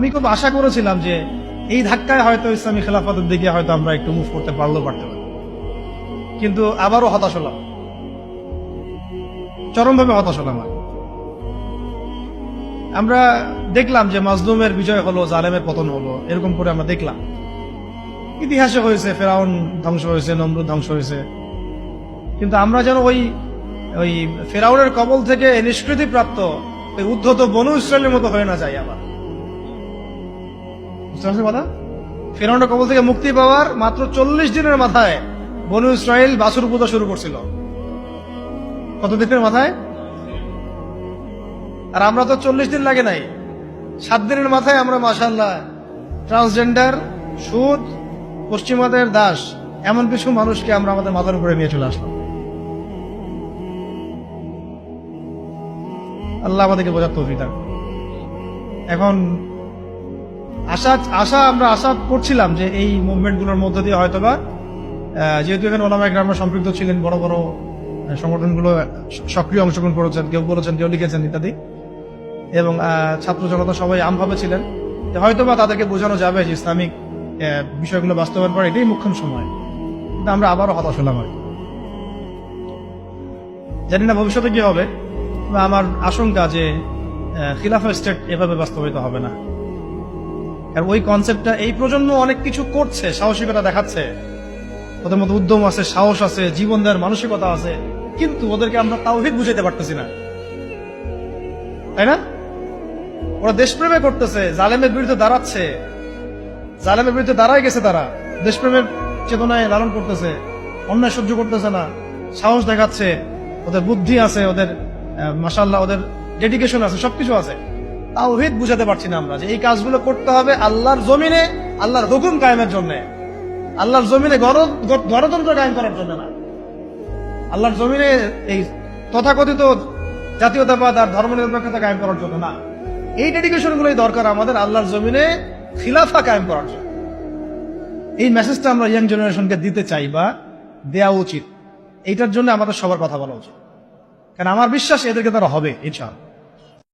আমি খুব আশা করেছিলাম যে এই ধাক্কায় হয়তো ইসলামী খেলাফতের দিকে হয়তো আমরা একটু মুভ করতে পারতে পারি, কিন্তু আবারও হতাশ হলাম, চরমভাবে হতাশ হলাম। আমরা দেখলাম যে মাজলুমের বিজয় হলো, জালেমের পতন হলো, এরকম করে আমরা দেখলাম। ইতিহাসে হয়েছে, ফেরাউন ধ্বংস হয়েছে, নমরুদ ধ্বংস হয়েছে, কিন্তু আমরা যেন ওই ওই ফেরাউনের কবল থেকে নিষ্কৃতি প্রাপ্ত ওই উদ্ধত বনু ইসরায়েলের মতো হয়ে না যায়। আবার বুঝতে পারছেন কথা? ফেরাউনের কবল থেকে মুক্তি পাওয়ার মাত্র 40 দিনের মাথায় বনু ইসরায়েল বাছুর পূজা শুরু করছিল। কত দিনের মাথায়? আর আমরা তো 40 দিন লাগে নাই, 7 দিনের মাথায় আমরা মাশাআল্লাহ ট্রান্সজেন্ডার, সুদ, পশ্চিমাদের দাস, এমন কিছু মানুষকে আমরা আমাদের মাথার উপরে নিয়ে চলে আসলাম। আল্লাহ আমাদেরকে বোঝার তৌফিক দান। এখন আমরা আশা করছিলাম যে এই মুভমেন্ট গুলোর মধ্য দিয়ে হয়তোবা, যেহেতু এখানে ওলামা ইকরামরা সম্পৃক্ত ছিলেন, বড় বড় সংগঠনগুলো সক্রিয় অংশগ্রহণ করেছেন, কেউ বলেছেন, কেউ লিখেছেন ইত্যাদি, এবং ছাত্র জনতা সবাই আমভাবে ছিলেন, হয়তোবা তাদেরকে বোঝানো যাবে যে ইসলামিক বিষয়গুলো বাস্তবায়ন করা এটাই মুখ্য সময়। কিন্তু আমরা আবারও হতাশ হলাম। জানি না ভবিষ্যতে কি হবে, আমার আশঙ্কা যে খিলাফা স্টেট এভাবে বাস্তবায়িত হবে না। আর ওই কনসেপ্টটা এই প্রজন্ম অনেক কিছু করছে, সাহসিকতা দেখাচ্ছে, ওদের মধ্যে উদ্যম আছে, সাহস আছে, জীবন দেওয়ার মানসিকতা আছে, কিন্তু ওদেরকে আমরা তাওহীদ বুঝাইতে পারতেছি না, তাই না? ওরা দেশপ্রেমে করতেছে, জালেমের বিরুদ্ধে দাঁড়াচ্ছে, জালেমের বিরুদ্ধে দাঁড়াই গেছে, তারা দেশপ্রেমের চেতনায় লালন করতেছে, অন্যায় সহ্য করতেছে না, সাহস দেখাচ্ছে, ওদের বুদ্ধি আছে, ওদের মাশাআল্লাহ ওদের ডেডিকেশন আছে, সবকিছু আছে। তাওহীদ বুঝাতে পারছি না আমরা যে এই কাজগুলো করতে হবে আল্লাহর জমিনে, আল্লাহর হুকুম কায়েমের জন্য, আল্লাহর জমিনে গণতন্ত্র কায়েম করার জন্য না, আল্লাহর জমিনে এই তথাকথিত জাতীয়তাবাদ আর ধর্মনিরপেক্ষতা কায়েম করার জন্য না। এই ডেডিকেশন গুলোই দরকার আমাদের আল্লাহর জমিনে খিলাফা কায়েম করার জন্য। এই মেসেজটা আমরা ইয়াং জেনারেশনকে দিতে চাই বা দেওয়া উচিত। এইটার জন্য আমাদের সবার কথা বলা উচিত, কারণ আমার বিশ্বাস এদেরকে তারা হবে ইনশাআল্লাহ।